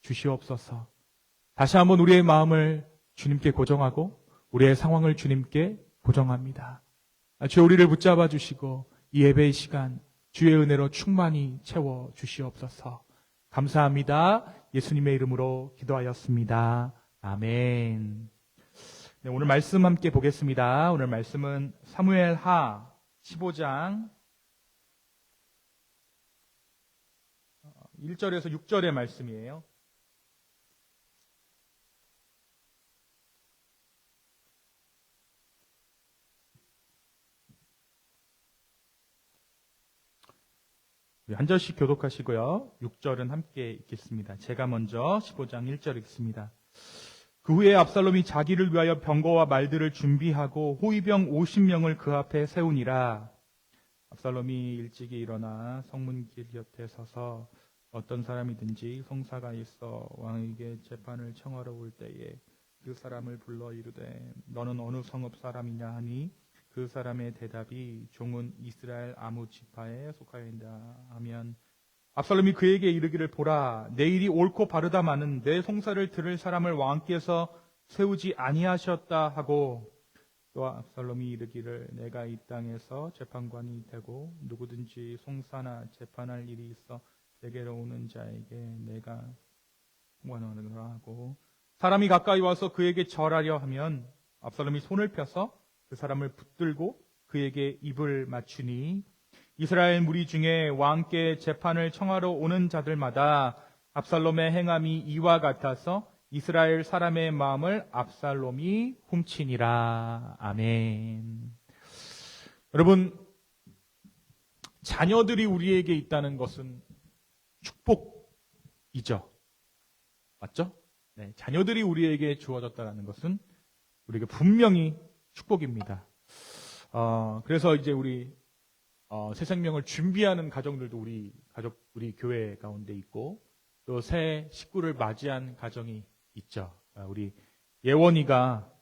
주시옵소서. 다시 한번 우리의 마음을 주님께 고정하고 우리의 상황을 주님께 고정합니다. 주여 우리를 붙잡아 주시고 이 예배의 시간 주의 은혜로 충만히 채워 주시옵소서. 감사합니다. 예수님의 이름으로 기도하였습니다. 아멘. 네, 오늘 말씀 함께 보겠습니다. 오늘 말씀은 사무엘하 15장 1절에서 6절의 말씀이에요. 한 절씩 교독하시고요. 6절은 함께 읽겠습니다. 제가 먼저 15장 1절 읽습니다. 그 후에 압살롬이 자기를 위하여 병거와 말들을 준비하고 호위병 50명을 그 앞에 세우니라. 압살롬이 일찍이 일어나 성문길 곁에 서서 어떤 사람이든지 송사가 있어 왕에게 재판을 청하러 올 때에 그 사람을 불러 이르되 너는 어느 성읍 사람이냐 하니 그 사람의 대답이 종은 이스라엘 아무 지파에 속하였다 하면 압살롬이 그에게 이르기를 보라 내일이 옳고 바르다 마는 내 송사를 들을 사람을 왕께서 세우지 아니하셨다 하고 또 압살롬이 이르기를 내가 이 땅에서 재판관이 되고 누구든지 송사나 재판할 일이 있어 내게로 오는 자에게 내가 원하노라 하고 사람이 가까이 와서 그에게 절하려 하면 압살롬이 손을 펴서 그 사람을 붙들고 그에게 입을 맞추니 이스라엘 무리 중에 왕께 재판을 청하러 오는 자들마다 압살롬의 행함이 이와 같아서 이스라엘 사람의 마음을 압살롬이 훔치니라. 아멘. 여러분, 자녀들이 우리에게 있다는 것은 축복이죠. 맞죠? 네, 자녀들이 우리에게 주어졌다는 것은 우리에게 분명히 축복입니다. 그래서 이제 우리 새 생명을 준비하는 가정들도 우리 교회 가운데 있고 또 새 식구를 맞이한 가정이 있죠. 우리 예원이가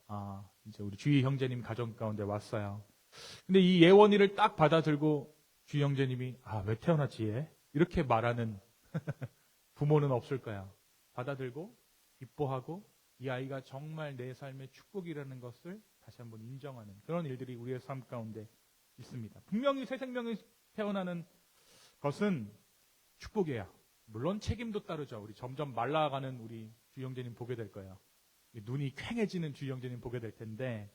이제 우리 주희 형제님 가정 가운데 왔어요. 근데 이 예원이를 딱 받아들고 주희 형제님이 왜 태어났지 얘? 이렇게 말하는 부모는 없을 거야. 받아들고 기뻐하고 이 아이가 정말 내 삶의 축복이라는 것을 다시 한번 인정하는 그런 일들이 우리의 삶 가운데 있습니다. 분명히 새 생명이 태어나는 것은 축복이에요. 물론 책임도 따르죠. 우리 점점 말라가는 우리 주영재님 보게 될 거예요. 눈이 퀭해지는 주영재님 보게 될 텐데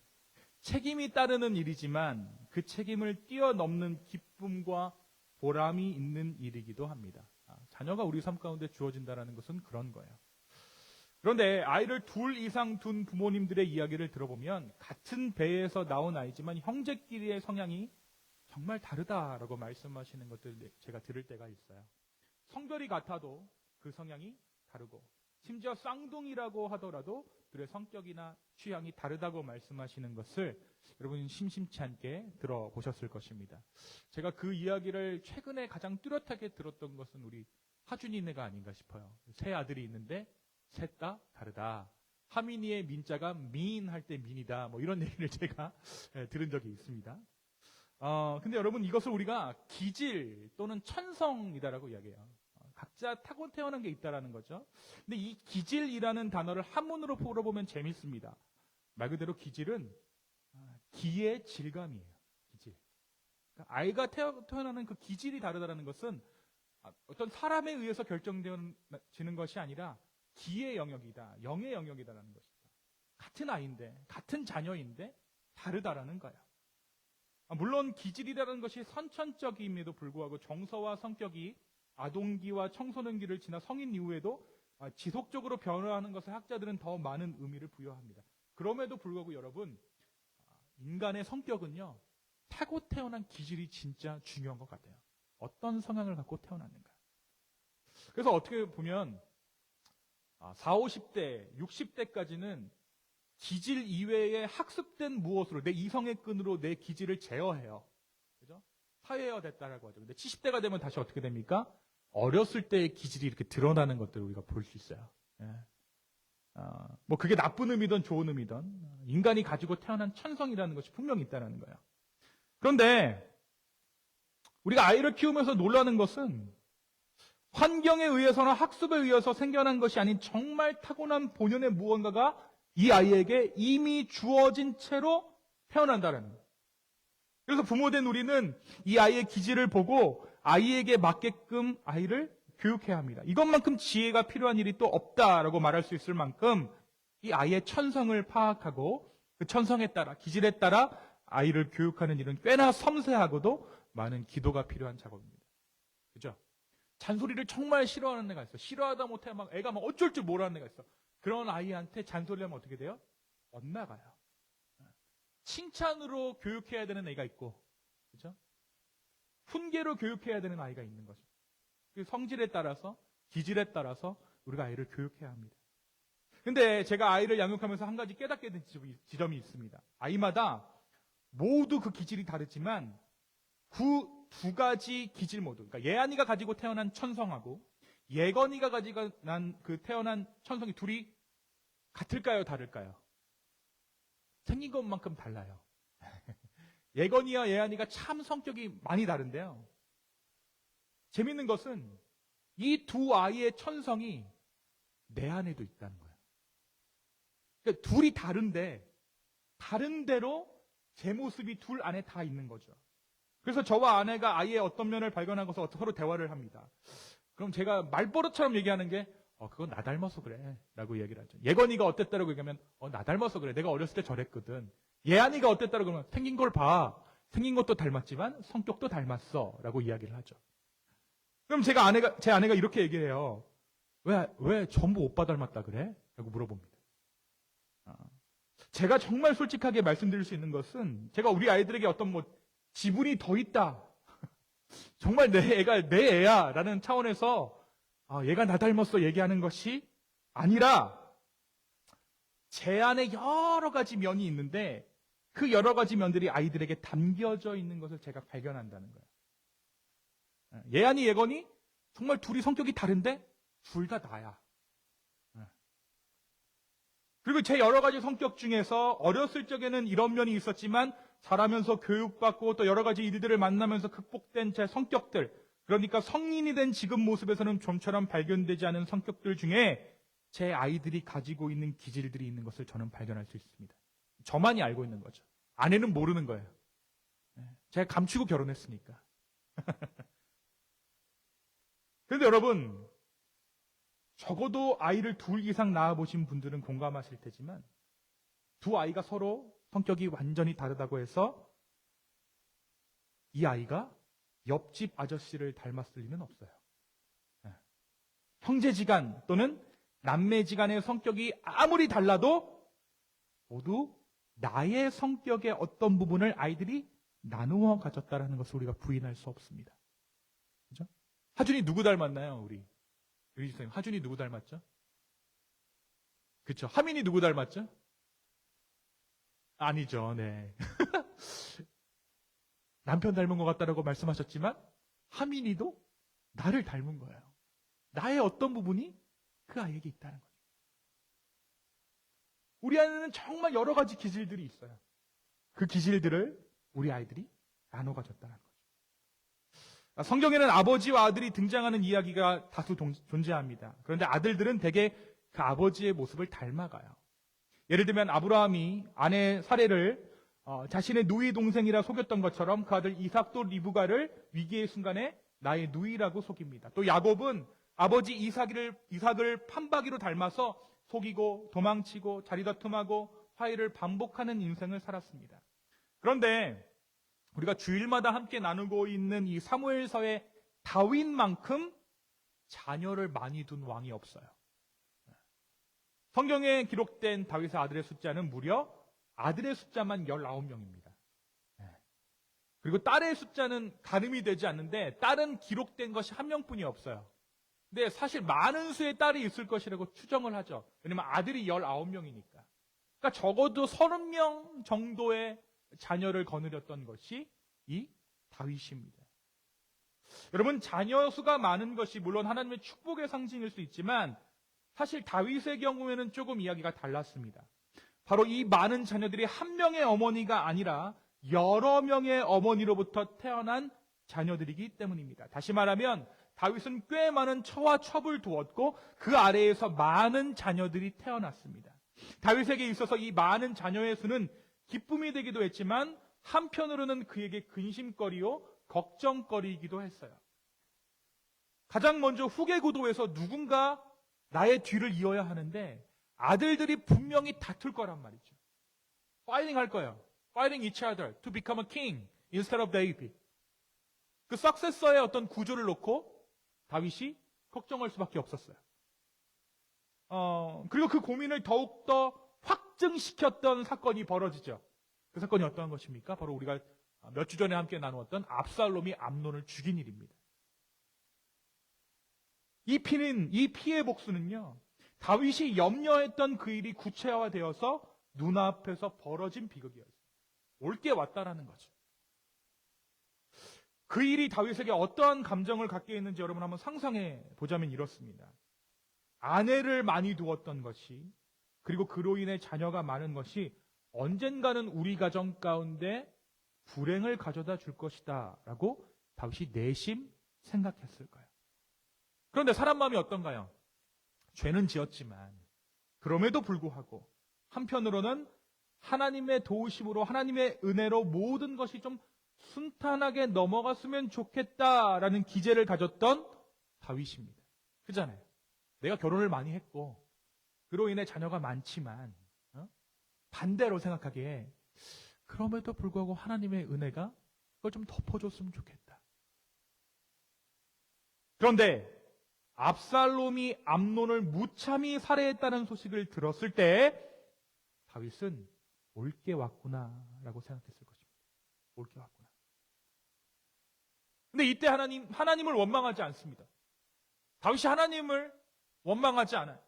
책임이 따르는 일이지만 그 책임을 뛰어넘는 기쁨과 보람이 있는 일이기도 합니다. 자녀가 우리 삶 가운데 주어진다는 것은 그런 거예요. 그런데 아이를 둘 이상 둔 부모님들의 이야기를 들어보면 같은 배에서 나온 아이지만 형제끼리의 성향이 정말 다르다라고 말씀하시는 것들 제가 들을 때가 있어요. 성별이 같아도 그 성향이 다르고 심지어 쌍둥이라고 하더라도 둘의 성격이나 취향이 다르다고 말씀하시는 것을 여러분 심심치 않게 들어보셨을 것입니다. 제가 그 이야기를 최근에 가장 뚜렷하게 들었던 것은 우리 하준이네가 아닌가 싶어요. 세 아들이 있는데 셋 다 다르다. 하민이의 민자가 미인 할 때 민이다. 뭐 이런 얘기를 제가 들은 적이 있습니다. 근데 여러분 이것을 우리가 기질 또는 천성이다라고 이야기해요. 각자 타고 태어난 게 있다라는 거죠. 근데 이 기질이라는 단어를 한문으로 풀어보면 재밌습니다. 말 그대로 기질은 기의 질감이에요. 기질. 그러니까 아이가 태어나는 그 기질이 다르다는 것은 어떤 사람에 의해서 결정되는 것이 아니라 기의 영역이다, 영의 영역이다라는 것입니다. 같은 아이인데, 같은 자녀인데 다르다라는 거예요. 물론 기질이라는 것이 선천적임에도 불구하고 정서와 성격이 아동기와 청소년기를 지나 성인 이후에도 지속적으로 변화하는 것을 학자들은 더 많은 의미를 부여합니다. 그럼에도 불구하고 여러분, 인간의 성격은요, 타고 태어난 기질이 진짜 중요한 것 같아요. 어떤 성향을 갖고 태어났는가. 그래서 어떻게 보면 40, 50대, 60대까지는 기질 이외에 학습된 무엇으로 내 이성의 끈으로 내 기질을 제어해요. 그죠? 사회화 됐다라고 하죠. 근데 70대가 되면 다시 어떻게 됩니까? 어렸을 때의 기질이 이렇게 드러나는 것들을 우리가 볼 수 있어요. 예. 뭐 그게 나쁜 의미든 좋은 의미든 인간이 가지고 태어난 천성이라는 것이 분명히 있다는 거예요. 그런데 우리가 아이를 키우면서 놀라는 것은 환경에 의해서나 학습에 의해서 생겨난 것이 아닌 정말 타고난 본연의 무언가가 이 아이에게 이미 주어진 채로 태어난다는 거예요. 그래서 부모된 우리는 이 아이의 기질을 보고 아이에게 맞게끔 아이를 교육해야 합니다. 이것만큼 지혜가 필요한 일이 또 없다라고 말할 수 있을 만큼 이 아이의 천성을 파악하고 그 천성에 따라, 기질에 따라 아이를 교육하는 일은 꽤나 섬세하고도 많은 기도가 필요한 작업입니다. 그죠? 잔소리를 정말 싫어하는 애가 있어. 싫어하다 못해 막 애가 막 어쩔 줄 모르는 애가 있어. 그런 아이한테 잔소리하면 어떻게 돼요? 엇나가요. 칭찬으로 교육해야 되는 애가 있고, 그죠? 훈계로 교육해야 되는 아이가 있는 거죠. 그 성질에 따라서, 기질에 따라서 우리가 아이를 교육해야 합니다. 근데 제가 아이를 양육하면서 한 가지 깨닫게 된 지점이 있습니다. 아이마다 모두 그 기질이 다르지만 그 두 가지 기질 모두, 그러니까 예안이가 가지고 태어난 천성하고 예건이가 가지고 난 그 태어난 천성이 둘이 같을까요? 다를까요? 생긴 것만큼 달라요. 예건이와 예안이가 참 성격이 많이 다른데요. 재밌는 것은 이 두 아이의 천성이 내 안에도 있다는 거예요. 그러니까 둘이 다른데 다른 대로 제 모습이 둘 안에 다 있는 거죠. 그래서 저와 아내가 아이의 어떤 면을 발견하고서 서로 대화를 합니다. 그럼 제가 말버릇처럼 얘기하는 게 그건 나 닮아서 그래 라고 얘기를 하죠. 예건이가 어땠다라고 얘기하면 나 닮아서 그래. 내가 어렸을 때 저랬거든. 예안이가 어땠다라고 하면 생긴 걸 봐. 생긴 것도 닮았지만 성격도 닮았어 라고 이야기를 하죠. 그럼 제 아내가 이렇게 얘기를 해요. 왜 전부 오빠 닮았다 그래? 라고 물어봅니다. 제가 정말 솔직하게 말씀드릴 수 있는 것은 제가 우리 아이들에게 어떤 지분이 더 있다. 정말 내 애가 내 애야 라는 차원에서 얘가 나 닮았어 얘기하는 것이 아니라 제 안에 여러 가지 면이 있는데 그 여러 가지 면들이 아이들에게 담겨져 있는 것을 제가 발견한다는 거예요. 예안이 예건이 정말 둘이 성격이 다른데 둘 다 나야. 그리고 제 여러 가지 성격 중에서 어렸을 적에는 이런 면이 있었지만 자라면서 교육받고 또 여러 가지 일들을 만나면서 극복된 제 성격들, 그러니까 성인이 된 지금 모습에서는 좀처럼 발견되지 않은 성격들 중에 제 아이들이 가지고 있는 기질들이 있는 것을 저는 발견할 수 있습니다. 저만이 알고 있는 거죠. 아내는 모르는 거예요. 제가 감추고 결혼했으니까. 그런데 여러분, 적어도 아이를 둘 이상 낳아보신 분들은 공감하실 테지만 두 아이가 서로 성격이 완전히 다르다고 해서 이 아이가 옆집 아저씨를 닮았을 리는 없어요. 형제지간 또는 남매지간의 성격이 아무리 달라도 모두 나의 성격의 어떤 부분을 아이들이 나누어 가졌다라는 것을 우리가 부인할 수 없습니다. 그죠? 하준이 누구 닮았나요, 우리 집사님? 하준이 누구 닮았죠? 그쵸. 하민이 누구 닮았죠? 아니죠, 네. 남편 닮은 것 같다라고 말씀하셨지만, 하민이도 나를 닮은 거예요. 나의 어떤 부분이 그 아이에게 있다는 거죠. 우리 안에는 정말 여러 가지 기질들이 있어요. 그 기질들을 우리 아이들이 나눠 가졌다는 거죠. 성경에는 아버지와 아들이 등장하는 이야기가 다수 존재합니다. 그런데 아들들은 대개 그 아버지의 모습을 닮아가요. 예를 들면 아브라함이 아내 사레를 자신의 누이 동생이라 속였던 것처럼 그 아들 이삭도 리브가를 위기의 순간에 나의 누이라고 속입니다. 또 야곱은 아버지 이삭을 판박이로 닮아서 속이고 도망치고 자리다툼하고 화해를 반복하는 인생을 살았습니다. 그런데 우리가 주일마다 함께 나누고 있는 이 사무엘서의 다윗만큼 자녀를 많이 둔 왕이 없어요. 성경에 기록된 다윗의 아들의 숫자는 무려 아들의 숫자만 19명입니다. 그리고 딸의 숫자는 가늠이 되지 않는데 딸은 기록된 것이 한 명뿐이 없어요. 근데 사실 많은 수의 딸이 있을 것이라고 추정을 하죠. 왜냐면 아들이 19명이니까. 그러니까 적어도 30명 정도의 자녀를 거느렸던 것이 이 다윗입니다. 여러분, 자녀 수가 많은 것이 물론 하나님의 축복의 상징일 수 있지만 사실 다윗의 경우에는 조금 이야기가 달랐습니다. 바로 이 많은 자녀들이 한 명의 어머니가 아니라 여러 명의 어머니로부터 태어난 자녀들이기 때문입니다. 다시 말하면 다윗은 꽤 많은 처와 첩을 두었고 그 아래에서 많은 자녀들이 태어났습니다. 다윗에게 있어서 이 많은 자녀의 수는 기쁨이 되기도 했지만 한편으로는 그에게 근심거리요 걱정거리이기도 했어요. 가장 먼저 후계 구도에서 누군가 나의 뒤를 이어야 하는데 아들들이 분명히 다툴 거란 말이죠. 파이팅 할 거예요. Fighting each other to become a king instead of David. 그 석세서의 어떤 구조를 놓고 다윗이 걱정할 수밖에 없었어요. 그리고 그 고민을 더욱더 확증시켰던 사건이 벌어지죠. 그 사건이 어떠한 것입니까? 바로 우리가 몇 주 전에 함께 나누었던 압살롬이 암논을 죽인 일입니다. 이 피의 복수는요, 다윗이 염려했던 그 일이 구체화되어서 눈앞에서 벌어진 비극이었어요. 올게 왔다라는 거죠. 그 일이 다윗에게 어떠한 감정을 갖게 했는지 여러분 한번 상상해 보자면 이렇습니다. 아내를 많이 두었던 것이, 그리고 그로 인해 자녀가 많은 것이 언젠가는 우리 가정 가운데 불행을 가져다 줄 것이다 라고 다윗이 내심 생각했을 거예요. 그런데 사람 마음이 어떤가요? 죄는 지었지만 그럼에도 불구하고 한편으로는 하나님의 도우심으로 하나님의 은혜로 모든 것이 좀 순탄하게 넘어갔으면 좋겠다라는 기제를 가졌던 다윗입니다. 그잖아요. 내가 결혼을 많이 했고 그로 인해 자녀가 많지만 반대로 생각하기에 그럼에도 불구하고 하나님의 은혜가 그걸 좀 덮어줬으면 좋겠다. 그런데 압살롬이 암논을 무참히 살해했다는 소식을 들었을 때 다윗은 옳게 왔구나라고 생각했을 것입니다. 옳게 왔구나. 근데 이때 하나님을 원망하지 않습니다. 다윗이 하나님을 원망하지 않아요.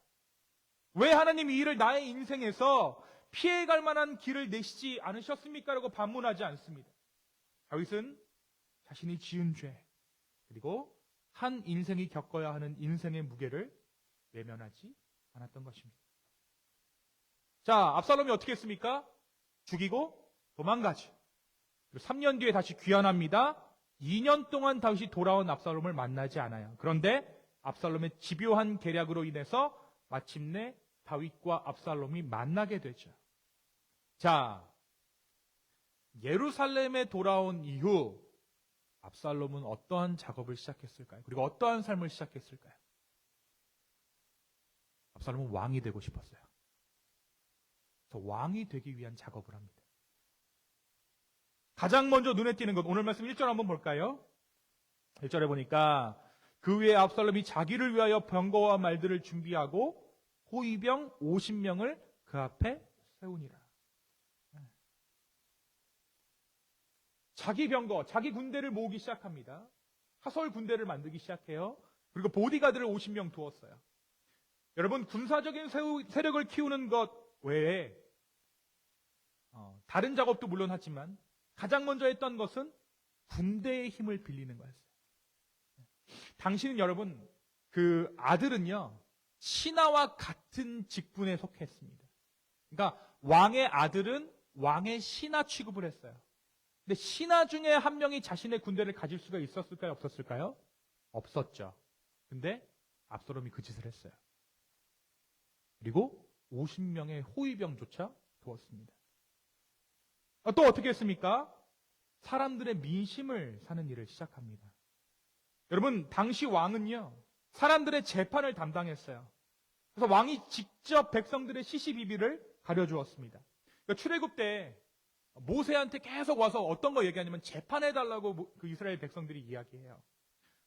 왜 하나님 이 일을 나의 인생에서 피해갈 만한 길을 내시지 않으셨습니까? 라고 반문하지 않습니다. 다윗은 자신이 지은 죄, 그리고 한 인생이 겪어야 하는 인생의 무게를 외면하지 않았던 것입니다. 자, 압살롬이 어떻게 했습니까? 죽이고 도망가죠. 그리고 3년 뒤에 다시 귀환합니다. 2년 동안 다윗이 돌아온 압살롬을 만나지 않아요. 그런데 압살롬의 집요한 계략으로 인해서 마침내 다윗과 압살롬이 만나게 되죠. 자, 예루살렘에 돌아온 이후 압살롬은 어떠한 작업을 시작했을까요? 그리고 어떠한 삶을 시작했을까요? 압살롬은 왕이 되고 싶었어요. 그래서 왕이 되기 위한 작업을 합니다. 가장 먼저 눈에 띄는 것, 오늘 말씀 1절 한번 볼까요? 1절에 보니까 그 후에 압살롬이 자기를 위하여 병거와 말들을 준비하고 호위병 50명을 그 앞에 세우니라. 자기 병거, 자기 군대를 모으기 시작합니다. 하설 군대를 만들기 시작해요. 그리고 보디가드를 50명 두었어요. 여러분, 군사적인 세력을 키우는 것 외에 다른 작업도 물론 하지만 가장 먼저 했던 것은 군대의 힘을 빌리는 거였어요. 당시는 여러분, 그 아들은요, 신하와 같은 직분에 속했습니다. 그러니까 왕의 아들은 왕의 신하 취급을 했어요. 근데 신하 중에 한 명이 자신의 군대를 가질 수가 있었을까요? 없었을까요? 없었죠. 근데 압살롬이 그 짓을 했어요. 그리고 50명의 호위병조차 두었습니다. 또 어떻게 했습니까? 사람들의 민심을 사는 일을 시작합니다. 여러분, 당시 왕은요, 사람들의 재판을 담당했어요. 그래서 왕이 직접 백성들의 시시비비를 가려주었습니다. 그러니까 출애굽 때 모세한테 계속 와서 어떤 거 얘기하냐면 재판해달라고 그 이스라엘 백성들이 이야기해요.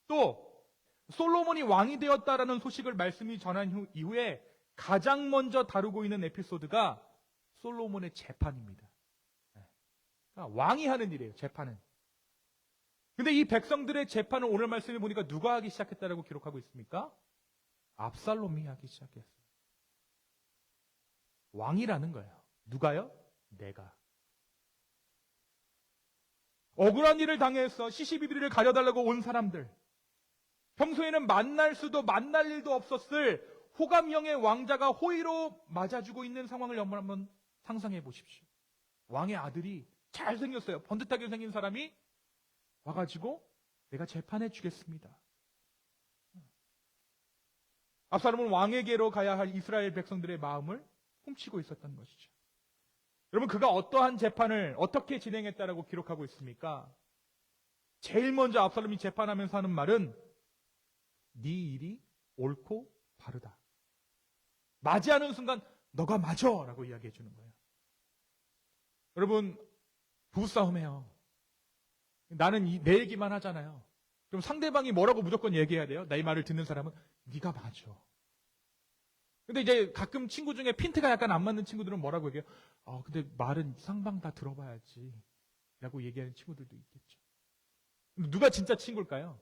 또 솔로몬이 왕이 되었다라는 소식을 말씀이 전한 이후에 가장 먼저 다루고 있는 에피소드가 솔로몬의 재판입니다. 그러니까 왕이 하는 일이에요, 재판은. 근데 이 백성들의 재판을 오늘 말씀에 보니까 누가 하기 시작했다라고 기록하고 있습니까? 압살롬이 하기 시작했어요. 왕이라는 거예요. 누가요? 내가. 억울한 일을 당해서 시시비비를 가려달라고 온 사람들, 평소에는 만날 수도 만날 일도 없었을 호감형의 왕자가 호의로 맞아주고 있는 상황을 한번 상상해 보십시오. 왕의 아들이 잘생겼어요. 번듯하게 생긴 사람이 와가지고 내가 재판해 주겠습니다. 압살롬은 왕에게로 가야 할 이스라엘 백성들의 마음을 훔치고 있었던 것이죠. 여러분, 그가 어떠한 재판을 어떻게 진행했다라고 기록하고 있습니까? 제일 먼저 압살롬이 재판하면서 하는 말은 네 일이 옳고 바르다. 맞이하는 순간 너가 맞아 라고 이야기해 주는 거예요. 여러분, 부부싸움해요. 나는 내 얘기만 하잖아요. 그럼 상대방이 뭐라고 무조건 얘기해야 돼요? 내 말을 듣는 사람은 네가 맞아. 근데 이제 가끔 친구 중에 핀트가 약간 안 맞는 친구들은 뭐라고 얘기해요? 근데 말은 상방 다 들어봐야지 라고 얘기하는 친구들도 있겠죠. 누가 진짜 친구일까요?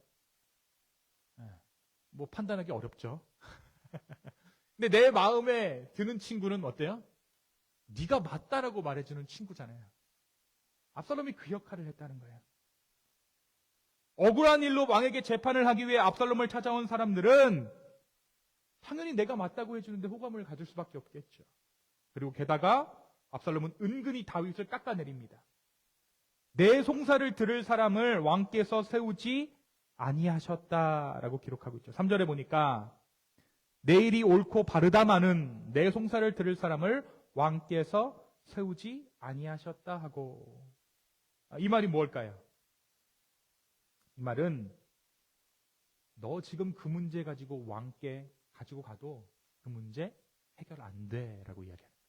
뭐 판단하기 어렵죠. 근데 내 마음에 드는 친구는 어때요? 네가 맞다라고 말해주는 친구잖아요. 압살롬이 그 역할을 했다는 거예요. 억울한 일로 왕에게 재판을 하기 위해 압살롬을 찾아온 사람들은 당연히 내가 맞다고 해주는데 호감을 가질 수밖에 없겠죠. 그리고 게다가 압살롬은 은근히 다윗을 깎아내립니다. 내 송사를 들을 사람을 왕께서 세우지 아니하셨다라고 기록하고 있죠. 3절에 보니까 내 일이 옳고 바르다마는 내 송사를 들을 사람을 왕께서 세우지 아니하셨다 하고, 이 말이 뭘까요? 이 말은 너 지금 그 문제 가지고 왕께 가지고 가도 그 문제 해결 안 돼라고 이야기합니다.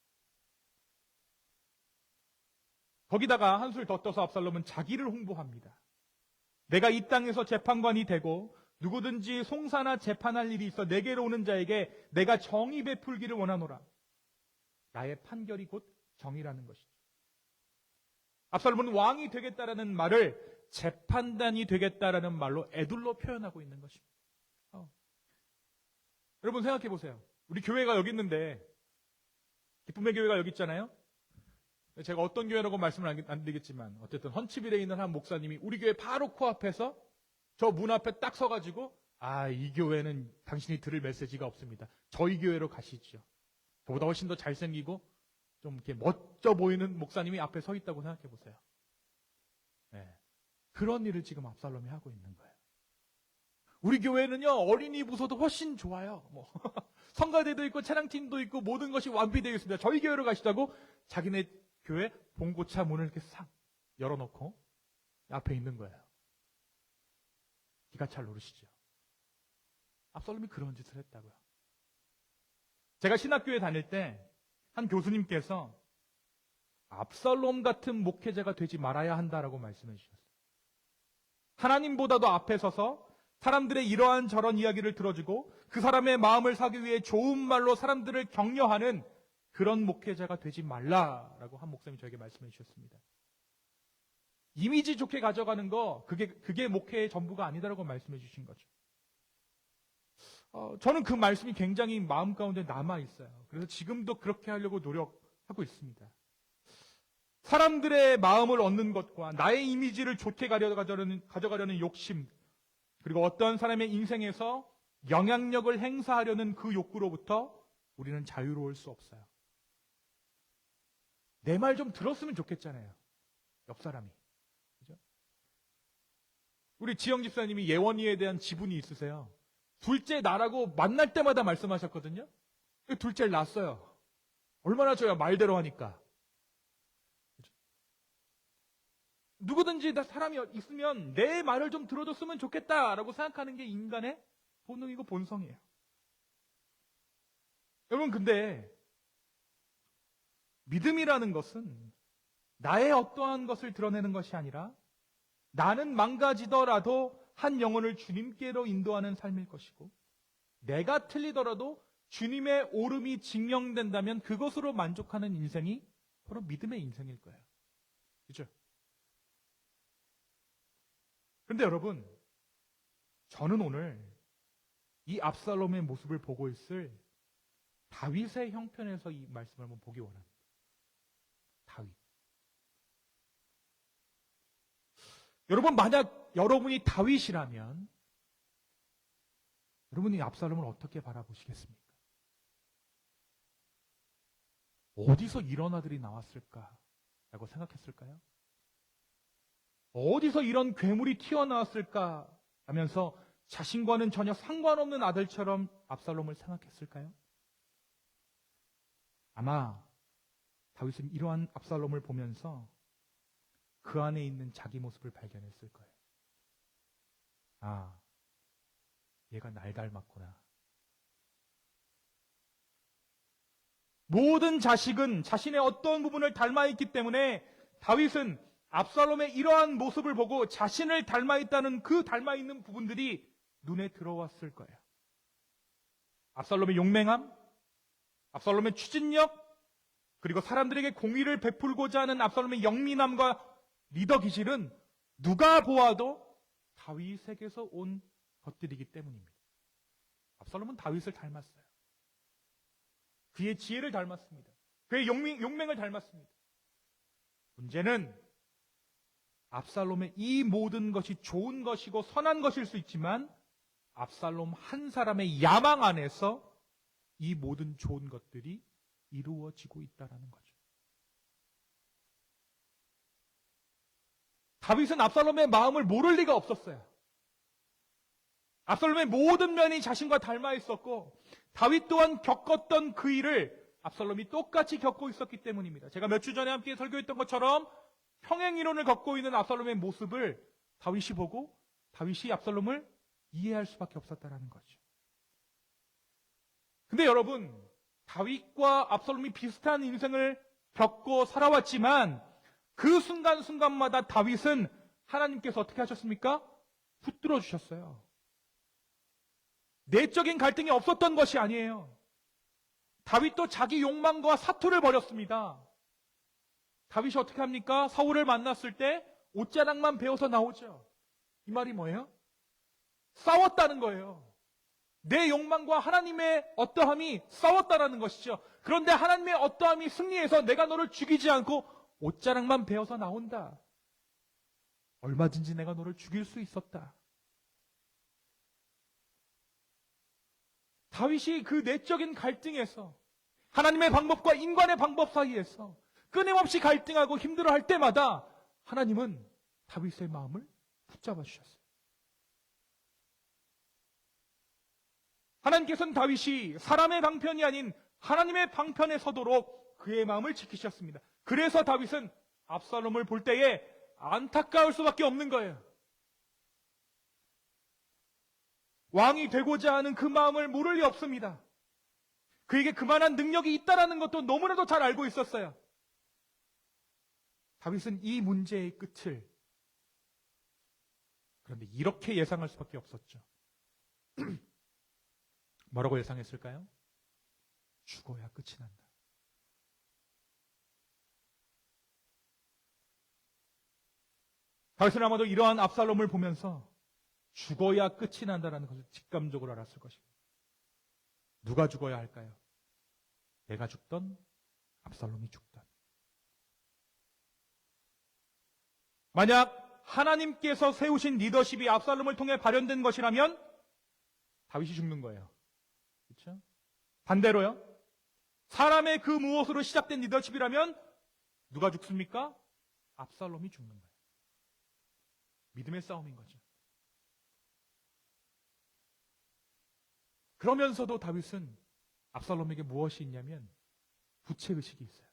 거기다가 한술 더 떠서 압살롬은 자기를 홍보합니다. 내가 이 땅에서 재판관이 되고 누구든지 송사나 재판할 일이 있어 내게로 오는 자에게 내가 정의 베풀기를 원하노라. 나의 판결이 곧 정의라는 것이죠. 압살롬은 왕이 되겠다라는 말을 재판단이 되겠다라는 말로 애둘러 표현하고 있는 것입니다. 여러분 생각해 보세요. 우리 교회가 여기 있는데, 기쁨의 교회가 여기 있잖아요. 제가 어떤 교회라고 말씀을 안 드리겠지만 어쨌든 헌치빌에 있는 한 목사님이 우리 교회 바로 코앞에서 저 문 앞에 딱 서가지고 이 교회는 당신이 들을 메시지가 없습니다. 저희 교회로 가시죠. 저보다 훨씬 더 잘생기고 좀 이렇게 멋져 보이는 목사님이 앞에 서 있다고 생각해 보세요. 네. 그런 일을 지금 압살롬이 하고 있는 거예요. 우리 교회는요, 어린이 부서도 훨씬 좋아요. 성가대도 있고 찬양팀도 있고 모든 것이 완비되어 있습니다. 저희 교회로 가시자고 자기네 교회 봉고차 문을 이렇게 싹 열어놓고 앞에 있는 거예요. 기가 찰 노릇이죠. 압살롬이 그런 짓을 했다고요. 제가 신학교에 다닐 때 한 교수님께서 압살롬 같은 목회자가 되지 말아야 한다라고 말씀해 주셨어요. 하나님보다도 앞에 서서 사람들의 이러한 저런 이야기를 들어주고 그 사람의 마음을 사기 위해 좋은 말로 사람들을 격려하는 그런 목회자가 되지 말라라고 한 목사님이 저에게 말씀해 주셨습니다. 이미지 좋게 가져가는 거 그게 목회의 전부가 아니다라고 말씀해 주신 거죠. 저는 그 말씀이 굉장히 마음 가운데 남아 있어요. 그래서 지금도 그렇게 하려고 노력하고 있습니다. 사람들의 마음을 얻는 것과 나의 이미지를 좋게 가져가려는 욕심, 그리고 어떤 사람의 인생에서 영향력을 행사하려는 그 욕구로부터 우리는 자유로울 수 없어요. 내 말 좀 들었으면 좋겠잖아요. 옆 사람이. 그죠? 우리 지영 집사님이 예원이에 대한 지분이 있으세요. 둘째 나라고 만날 때마다 말씀하셨거든요. 둘째를 낳았어요. 얼마나 좋아요. 말대로 하니까. 그죠? 누구든지 다 사람이 있으면 내 말을 좀 들어줬으면 좋겠다라고 생각하는 게 인간의 본능이고 본성이에요. 여러분, 근데 믿음이라는 것은 나의 어떠한 것을 드러내는 것이 아니라 나는 망가지더라도 한 영혼을 주님께로 인도하는 삶일 것이고, 내가 틀리더라도 주님의 옳음이 증명된다면 그것으로 만족하는 인생이 바로 믿음의 인생일 거예요. 그죠? 그런데 여러분, 저는 오늘 이 압살롬의 모습을 보고 있을 다윗의 형편에서 이 말씀을 한번 보기 원합니다. 다윗. 여러분, 만약 여러분이 다윗이라면 여러분이 압살롬을 어떻게 바라보시겠습니까? 어디서 이런 아들이 나왔을까라고 생각했을까요? 어디서 이런 괴물이 튀어나왔을까 하면서 자신과는 전혀 상관없는 아들처럼 압살롬을 생각했을까요? 아마 다윗은 이러한 압살롬을 보면서 그 안에 있는 자기 모습을 발견했을 거예요. 아, 얘가 날 닮았구나. 모든 자식은 자신의 어떤 부분을 닮아있기 때문에 다윗은 압살롬의 이러한 모습을 보고 자신을 닮아있다는 그 닮아있는 부분들이 눈에 들어왔을 거예요. 압살롬의 용맹함, 압살롬의 추진력, 그리고 사람들에게 공의를 베풀고자 하는 압살롬의 영민함과 리더 기질은 누가 보아도 다윗에게서 온 것들이기 때문입니다. 압살롬은 다윗을 닮았어요. 그의 지혜를 닮았습니다. 그의 용맹을 닮았습니다. 문제는 압살롬의 이 모든 것이 좋은 것이고 선한 것일 수 있지만 압살롬 한 사람의 야망 안에서 이 모든 좋은 것들이 이루어지고 있다는 거죠. 다윗은 압살롬의 마음을 모를 리가 없었어요. 압살롬의 모든 면이 자신과 닮아 있었고 다윗 또한 겪었던 그 일을 압살롬이 똑같이 겪고 있었기 때문입니다. 제가 몇 주 전에 함께 설교했던 것처럼 평행이론을 걷고 있는 압살롬의 모습을 다윗이 보고 다윗이 압살롬을 이해할 수밖에 없었다는 거죠. 근데 여러분, 다윗과 압살롬이 비슷한 인생을 겪고 살아왔지만 그 순간순간마다 다윗은 하나님께서 어떻게 하셨습니까? 붙들어 주셨어요. 내적인 갈등이 없었던 것이 아니에요. 다윗도 자기 욕망과 사투를 벌였습니다. 다윗이 어떻게 합니까? 사울을 만났을 때 옷자락만 베어서 나오죠. 이 말이 뭐예요? 싸웠다는 거예요. 내 욕망과 하나님의 어떠함이 싸웠다라는 것이죠. 그런데 하나님의 어떠함이 승리해서 내가 너를 죽이지 않고 옷자락만 베어서 나온다. 얼마든지 내가 너를 죽일 수 있었다. 다윗이 그 내적인 갈등에서 하나님의 방법과 인간의 방법 사이에서 끊임없이 갈등하고 힘들어할 때마다 하나님은 다윗의 마음을 붙잡아 주셨어요. 하나님께서는 다윗이 사람의 방편이 아닌 하나님의 방편에 서도록 그의 마음을 지키셨습니다. 그래서 다윗은 압살롬을 볼 때에 안타까울 수밖에 없는 거예요. 왕이 되고자 하는 그 마음을 모를 리 없습니다. 그에게 그만한 능력이 있다는 것도 너무나도 잘 알고 있었어요. 다윗은 이 문제의 끝을 그런데 이렇게 예상할 수밖에 없었죠. 뭐라고 예상했을까요? 죽어야 끝이 난다. 다윗은 아마도 이러한 압살롬을 보면서 죽어야 끝이 난다는 것을 직감적으로 알았을 것입니다. 누가 죽어야 할까요? 내가 죽던 압살롬이 죽던. 만약 하나님께서 세우신 리더십이 압살롬을 통해 발현된 것이라면 다윗이 죽는 거예요. 그렇죠? 반대로요. 사람의 그 무엇으로 시작된 리더십이라면 누가 죽습니까? 압살롬이 죽는 거예요. 믿음의 싸움인 거죠. 그러면서도 다윗은 압살롬에게 무엇이 있냐면 부채의식이 있어요.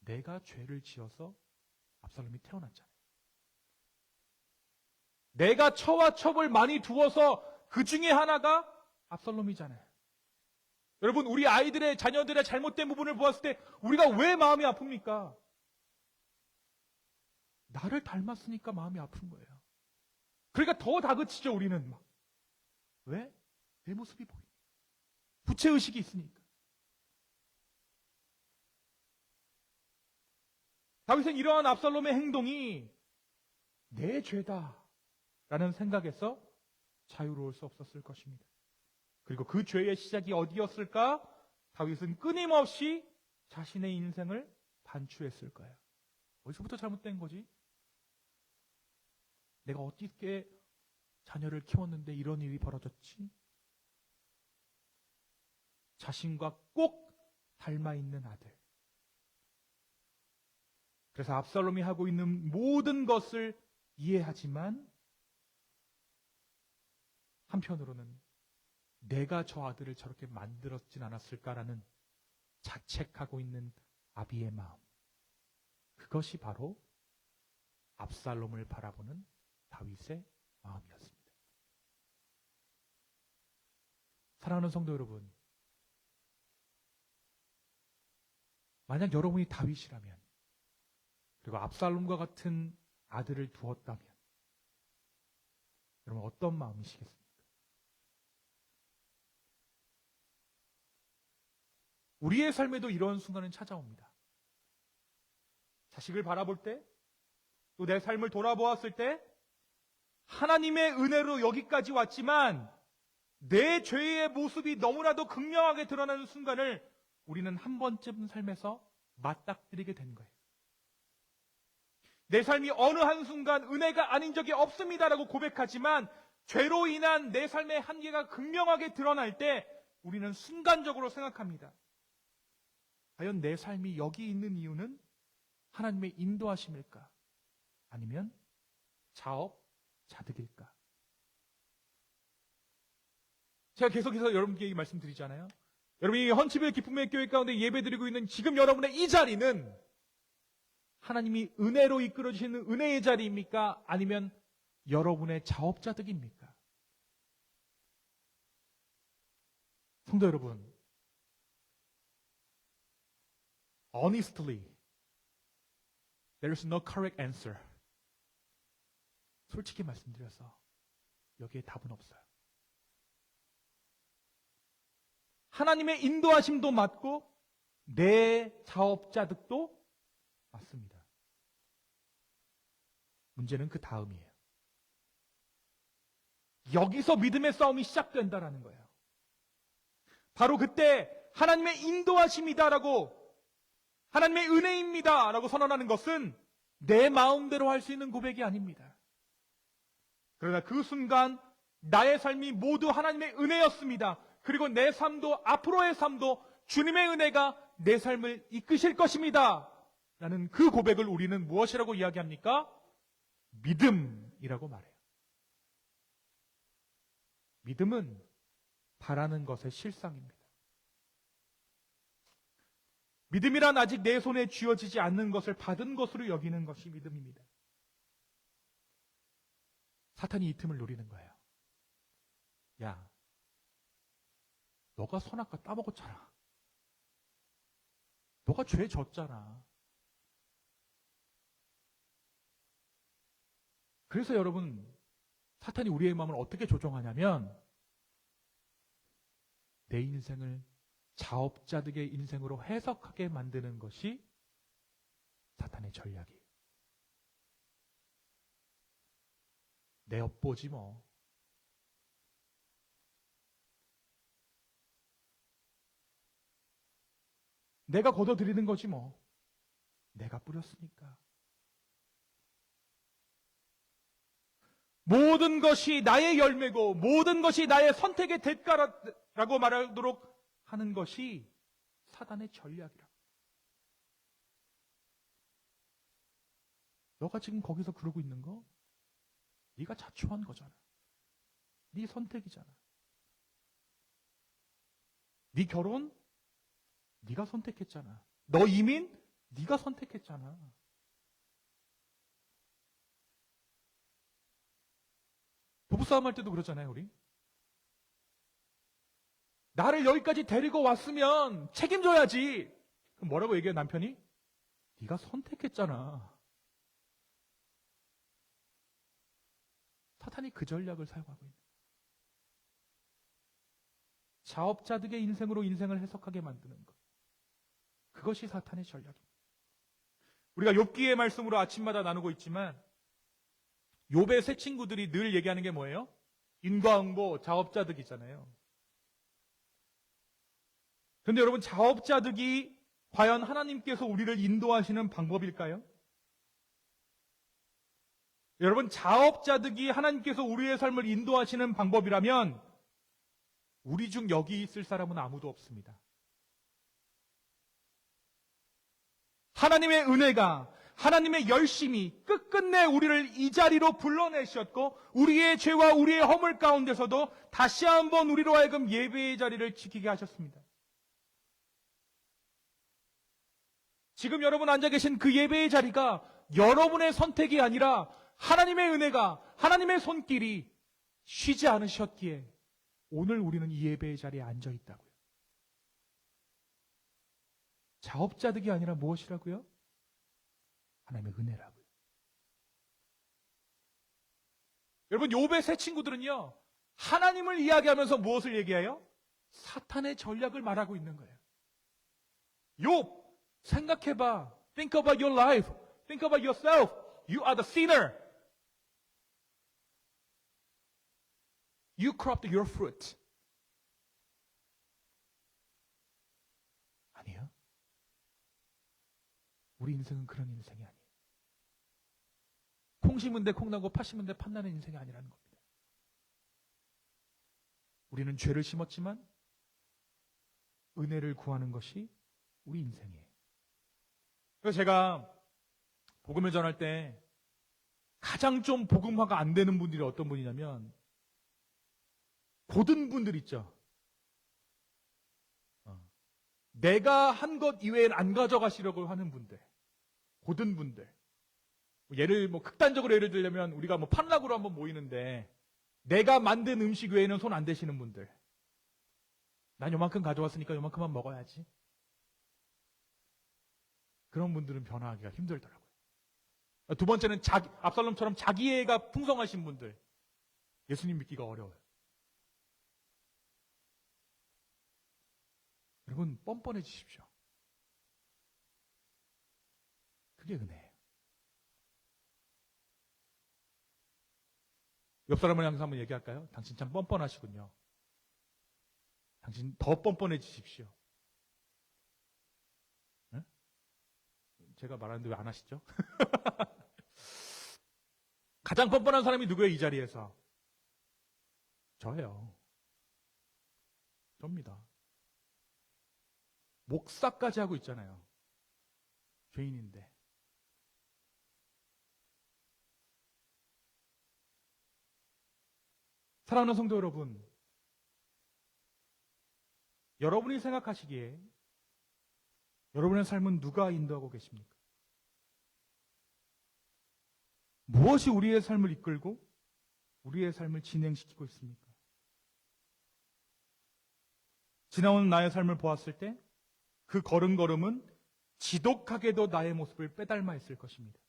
내가 죄를 지어서 압살롬이 태어났잖아요. 내가 처와 첩을 많이 두어서 그 중에 하나가 압살롬이잖아요. 여러분, 우리 아이들의 자녀들의 잘못된 부분을 보았을 때 우리가 왜 마음이 아픕니까? 나를 닮았으니까 마음이 아픈 거예요. 그러니까 더 다그치죠, 우리는. 막. 왜? 내 모습이 보이니까. 부채의식이 있으니까. 다윗은 이러한 압살롬의 행동이 내 죄다라는 생각에서 자유로울 수 없었을 것입니다. 그리고 그 죄의 시작이 어디였을까? 다윗은 끊임없이 자신의 인생을 반추했을 거예요. 어디서부터 잘못된 거지? 내가 어떻게 자녀를 키웠는데 이런 일이 벌어졌지? 자신과 꼭 닮아있는 아들. 그래서 압살롬이 하고 있는 모든 것을 이해하지만 한편으로는 내가 저 아들을 저렇게 만들었진 않았을까라는 자책하고 있는 아비의 마음. 그것이 바로 압살롬을 바라보는 다윗의 마음이었습니다. 사랑하는 성도 여러분, 만약 여러분이 다윗이라면, 그리고 압살롬과 같은 아들을 두었다면, 여러분 어떤 마음이시겠습니까? 우리의 삶에도 이런 순간은 찾아옵니다. 자식을 바라볼 때, 또 내 삶을 돌아보았을 때, 하나님의 은혜로 여기까지 왔지만 내 죄의 모습이 너무나도 극명하게 드러나는 순간을 우리는 한 번쯤 삶에서 맞닥뜨리게 된 거예요. 내 삶이 어느 한순간 은혜가 아닌 적이 없습니다라고 고백하지만 죄로 인한 내 삶의 한계가 극명하게 드러날 때 우리는 순간적으로 생각합니다. 과연 내 삶이 여기 있는 이유는 하나님의 인도하심일까? 아니면 자업자득일까? 제가 계속해서 여러분께 말씀드리잖아요. 여러분이 헌치별 기쁨의 교회 가운데 예배드리고 있는 지금 여러분의 이 자리는 하나님이 은혜로 이끌어주시는 은혜의 자리입니까? 아니면 여러분의 자업자득입니까? 성도 여러분, honestly, there is no correct answer. 솔직히 말씀드려서 여기에 답은 없어요. 하나님의 인도하심도 맞고 내 자업자득도 맞습니다. 문제는 그 다음이에요. 여기서 믿음의 싸움이 시작된다라는 거예요. 바로 그때 하나님의 인도하심이다라고, 하나님의 은혜입니다라고 선언하는 것은 내 마음대로 할 수 있는 고백이 아닙니다. 그러나 그 순간 나의 삶이 모두 하나님의 은혜였습니다. 그리고 내 삶도, 앞으로의 삶도 주님의 은혜가 내 삶을 이끄실 것입니다. 라는 그 고백을 우리는 무엇이라고 이야기합니까? 믿음이라고 말해요. 믿음은 바라는 것의 실상입니다. 믿음이란 아직 내 손에 쥐어지지 않는 것을 받은 것으로 여기는 것이 믿음입니다. 사탄이 이 틈을 노리는 거예요. 야, 너가 선악과 따먹었잖아. 너가 죄 졌잖아. 그래서 여러분, 사탄이 우리의 마음을 어떻게 조종하냐면 내 인생을 자업자득의 인생으로 해석하게 만드는 것이 사탄의 전략이에요. 내 엿보지 뭐. 내가 걷어들이는 거지 뭐. 내가 뿌렸으니까. 모든 것이 나의 열매고 모든 것이 나의 선택의 대가라고 말하도록 하는 것이 사단의 전략이라. 너가 지금 거기서 그러고 있는 거 네가 자초한 거잖아. 네 선택이잖아. 네 결혼 네가 선택했잖아. 너 이민 네가 선택했잖아. 부부싸움 할 때도 그러잖아요, 우리. 나를 여기까지 데리고 왔으면 책임져야지. 그럼 뭐라고 얘기해, 남편이? 네가 선택했잖아. 사탄이 그 전략을 사용하고 있는. 자업자득의 인생으로 인생을 해석하게 만드는 것. 그것이 사탄의 전략입니다. 우리가 욥기의 말씀으로 아침마다 나누고 있지만 욥의 세 친구들이 늘 얘기하는 게 뭐예요? 인과응보, 자업자득이잖아요. 그런데 여러분, 자업자득이 과연 하나님께서 우리를 인도하시는 방법일까요? 여러분, 자업자득이 하나님께서 우리의 삶을 인도하시는 방법이라면 우리 중 여기 있을 사람은 아무도 없습니다. 하나님의 은혜가, 하나님의 열심이 끝끝내 우리를 이 자리로 불러내셨고 우리의 죄와 우리의 허물 가운데서도 다시 한번 우리로 하여금 예배의 자리를 지키게 하셨습니다. 지금 여러분 앉아 계신 그 예배의 자리가 여러분의 선택이 아니라 하나님의 은혜가, 하나님의 손길이 쉬지 않으셨기에 오늘 우리는 이 예배의 자리에 앉아 있다고요. 자업자득이 아니라 무엇이라고요? 하나님의 은혜라고요. 여러분, 욥의 세 친구들은요, 하나님을 이야기하면서 무엇을 얘기해요? 사탄의 전략을 말하고 있는 거예요. 욥, 생각해봐. Think about your life. Think about yourself. You are the sinner. You cropped your fruit. 아니요. 우리 인생은 그런 인생이 아니에요. 콩 심은 데 콩 나고 팥 심은 데 팥 나는 인생이 아니라는 겁니다. 우리는 죄를 심었지만 은혜를 구하는 것이 우리 인생이에요. 그래서 제가 복음을 전할 때 가장 좀 복음화가 안 되는 분들이 어떤 분이냐면 고든 분들 있죠. 내가 한 것 이외엔 안 가져가시려고 하는 분들. 고든 분들. 극단적으로 예를 들려면 우리가 판락으로 한번 모이는데 내가 만든 음식 외에는 손 안 대시는 분들. 난 요만큼 가져왔으니까 요만큼만 먹어야지. 그런 분들은 변화하기가 힘들더라고요. 두 번째는 압살롬처럼 자기애가 풍성하신 분들. 예수님 믿기가 어려워요. 여러분, 뻔뻔해지십시오. 그게 은혜예요. 옆 사람을 향해서 한번 얘기할까요? 당신 참 뻔뻔하시군요. 당신 더 뻔뻔해지십시오. 네? 제가 말하는데 왜 안 하시죠? 가장 뻔뻔한 사람이 누구예요, 이 자리에서? 저예요. 접니다. 목사까지 하고 있잖아요. 죄인인데. 사랑하는 성도 여러분, 여러분이 생각하시기에 여러분의 삶은 누가 인도하고 계십니까? 무엇이 우리의 삶을 이끌고 우리의 삶을 진행시키고 있습니까? 지나온 나의 삶을 보았을 때 그 걸음걸음은 지독하게도 나의 모습을 빼닮아 있을 것입니다.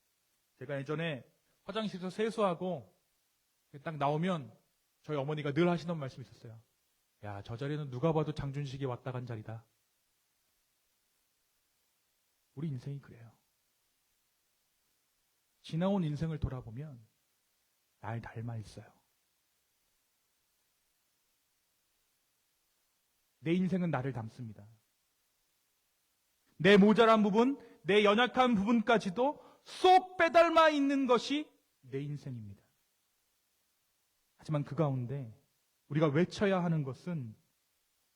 제가 예전에 화장실에서 세수하고 딱 나오면 저희 어머니가 늘 하시던 말씀이 있었어요. 야, 저 자리는 누가 봐도 장준식이 왔다 간 자리다. 우리 인생이 그래요. 지나온 인생을 돌아보면 날 닮아 있어요. 내 인생은 나를 닮습니다. 내 모자란 부분, 내 연약한 부분까지도 쏙 빼닮아 있는 것이 내 인생입니다. 하지만 그 가운데 우리가 외쳐야 하는 것은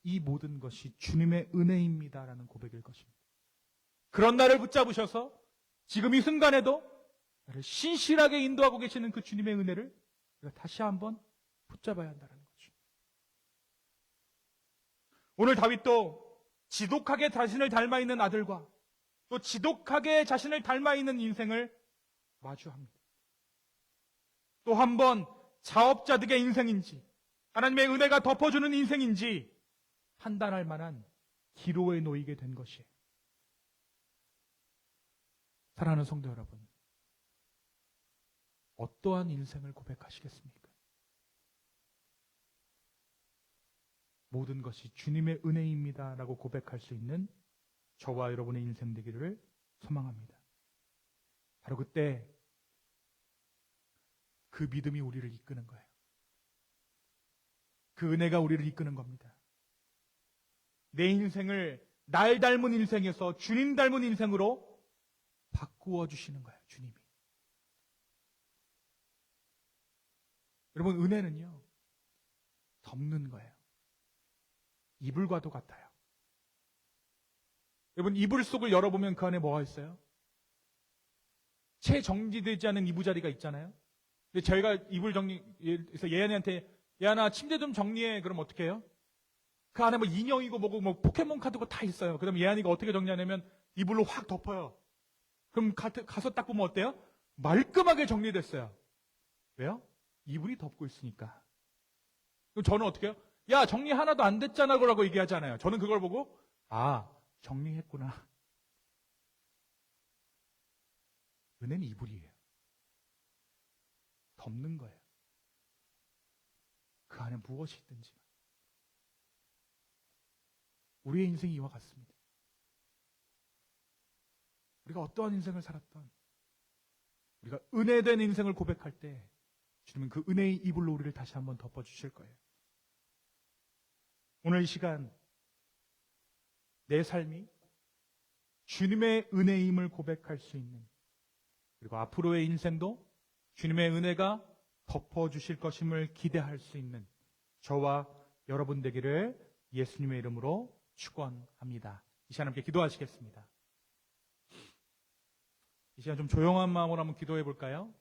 이 모든 것이 주님의 은혜입니다라는 고백일 것입니다. 그런 나를 붙잡으셔서 지금 이 순간에도 나를 신실하게 인도하고 계시는 그 주님의 은혜를 우리가 다시 한번 붙잡아야 한다는 거죠. 오늘 다윗도 지독하게 자신을 닮아 있는 아들과 또 지독하게 자신을 닮아 있는 인생을 마주합니다. 또 한 번 자업자득의 인생인지 하나님의 은혜가 덮어주는 인생인지 판단할 만한 기로에 놓이게 된 것이에요. 사랑하는 성도 여러분, 어떠한 인생을 고백하시겠습니까? 모든 것이 주님의 은혜입니다 라고 고백할 수 있는 저와 여러분의 인생 되기를 소망합니다. 바로 그때 그 믿음이 우리를 이끄는 거예요. 그 은혜가 우리를 이끄는 겁니다. 내 인생을 날 닮은 인생에서 주님 닮은 인생으로 바꾸어 주시는 거예요. 주님이. 여러분, 은혜는요, 덮는 거예요. 이불과도 같아요. 여러분, 이불 속을 열어보면 그 안에 뭐가 있어요? 채 정리되지 않은 이부자리가 있잖아요. 근데 저희가 이불 정리해서 예안이한테 예안아 침대 좀 정리해. 그럼 어떻게 해요? 그 안에 뭐 인형이고 뭐고 뭐 포켓몬 카드고 다 있어요. 그럼 예안이가 어떻게 정리하냐면 이불로 확 덮어요. 그럼 가서 딱 보면 어때요? 말끔하게 정리됐어요. 왜요? 이불이 덮고 있으니까. 그럼 저는 어떻게 해요? 야, 정리 하나도 안 됐잖아. 라고 얘기하잖아요. 저는 그걸 보고, 아, 정리했구나. 은혜는 이불이에요. 덮는 거예요. 그 안에 무엇이 있든지. 우리의 인생이 이와 같습니다. 우리가 어떠한 인생을 살았던, 우리가 은혜된 인생을 고백할 때, 주님은 그 은혜의 이불로 우리를 다시 한번 덮어주실 거예요. 오늘 이 시간 내 삶이 주님의 은혜임을 고백할 수 있는, 그리고 앞으로의 인생도 주님의 은혜가 덮어주실 것임을 기대할 수 있는 저와 여러분 되기를 예수님의 이름으로 축원합니다. 이 시간 함께 기도하시겠습니다. 이 시간 좀 조용한 마음으로 한번 기도해 볼까요?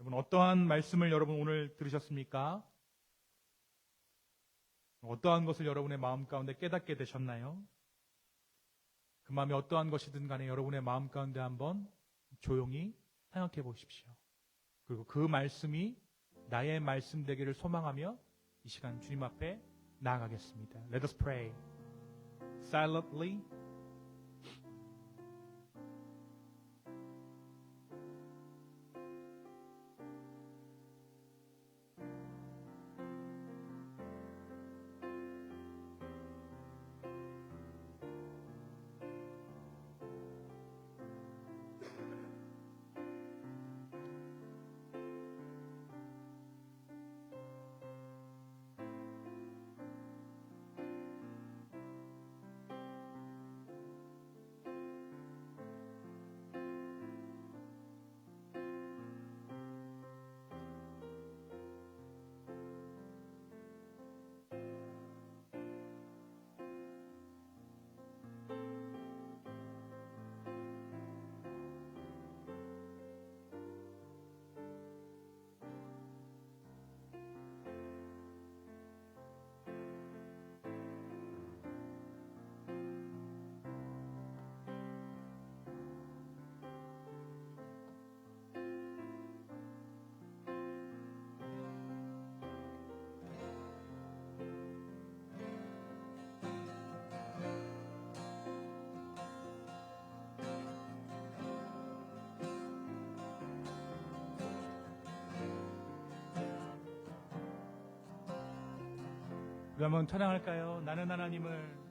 여러분, 어떠한 말씀을 여러분 오늘 들으셨습니까? 어떠한 것을 여러분의 마음 가운데 깨닫게 되셨나요? 그 마음이 어떠한 것이든 간에 여러분의 마음 가운데 한번 조용히 생각해 보십시오. 그리고 그 말씀이 나의 말씀 되기를 소망하며 이 시간 주님 앞에 나아가겠습니다. Let us pray silently. 우리 한번 찬양할까요? 나는 하나님을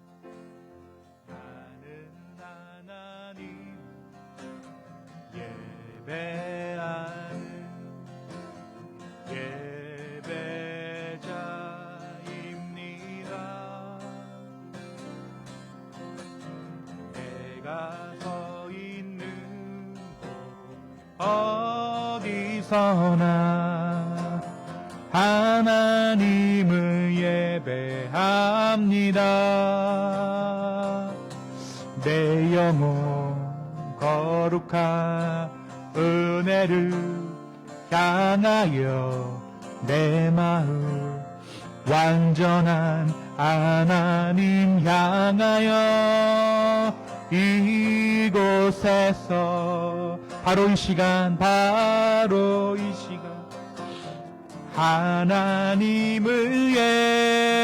예배하는 예배자입니다. 내가 서 있는 곳 어디서나 하나님을 예배합니다. 내 영혼 거룩한 은혜를 향하여 내 마음 완전한 하나님 향하여 이곳에서 바로 이 시간 하나님을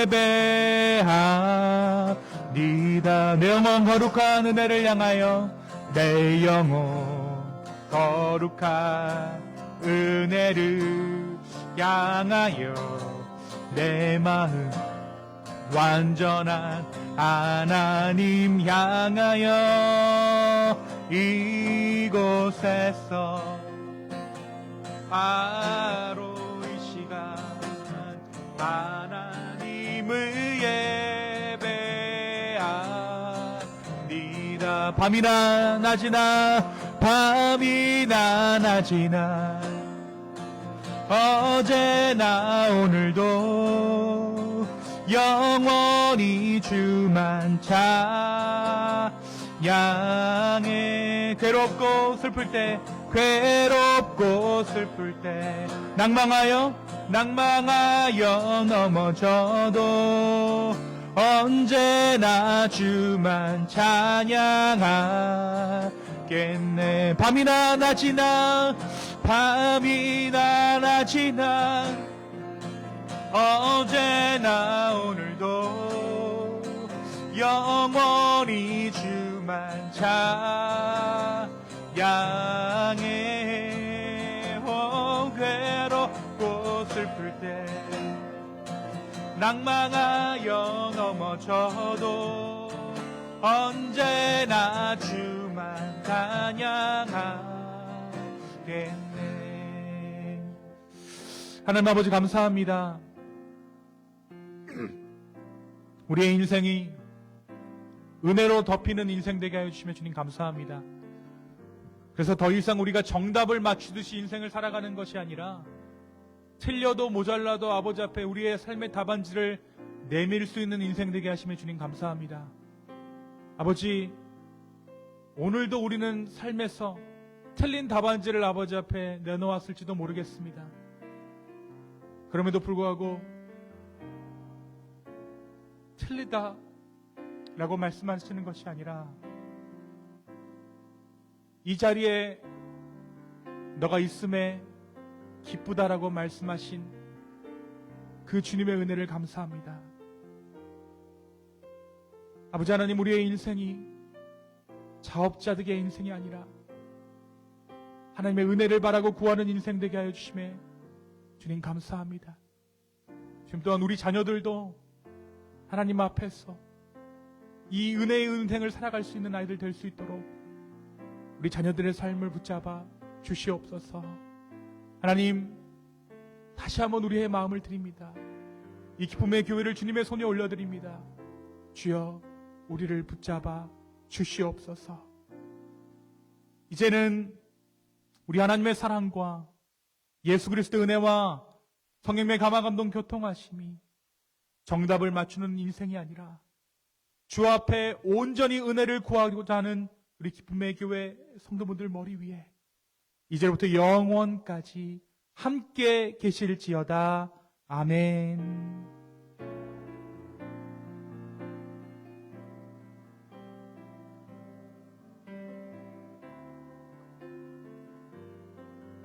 예배합니다. 내 영혼 거룩한 은혜를 향하여 내 영혼 거룩한 은혜를 향하여 내 마음 완전한 하나님 향하여 이곳에서 바로 이 시간 하나님을 예배합니다. 밤이나 낮이나 어제나 오늘도 영원히 주만 찬양해. 괴롭고 슬플 때 괴롭고 슬플 때 낭망하여 넘어져도 언제나 주만 찬양하겠네. 밤이나 낮이나 어제나 오늘도 영원히 주만 찬양해. 괴롭고 슬플 때 낭망하여 넘어져도 언제나 주만 찬양하겠네. 하나님 아버지 감사합니다. 우리의 인생이 은혜로 덮이는 인생 되게 하여 주시며 주님 감사합니다. 그래서 더 이상 우리가 정답을 맞추듯이 인생을 살아가는 것이 아니라 틀려도 모자라도 아버지 앞에 우리의 삶의 답안지를 내밀 수 있는 인생 되게 하시며 주님 감사합니다. 아버지, 오늘도 우리는 삶에서 틀린 답안지를 아버지 앞에 내놓았을지도 모르겠습니다. 그럼에도 불구하고 틀리다 라고 말씀하시는 것이 아니라 이 자리에 너가 있음에 기쁘다라고 말씀하신 그 주님의 은혜를 감사합니다. 아버지 하나님, 우리의 인생이 자업자득의 인생이 아니라 하나님의 은혜를 바라고 구하는 인생 되게 하여 주심에 주님 감사합니다. 지금 또한 우리 자녀들도 하나님 앞에서 이 은혜의 인생을 살아갈 수 있는 아이들 될 수 있도록 우리 자녀들의 삶을 붙잡아 주시옵소서. 하나님, 다시 한번 우리의 마음을 드립니다. 이 기쁨의 교회를 주님의 손에 올려드립니다. 주여, 우리를 붙잡아 주시옵소서. 이제는 우리 하나님의 사랑과 예수 그리스도의 은혜와 성령의 감화 감동 교통하심이 정답을 맞추는 인생이 아니라 주 앞에 온전히 은혜를 구하고자 하는 우리 기쁨의 교회 성도분들 머리 위에 이제부터 영원까지 함께 계실지어다. 아멘.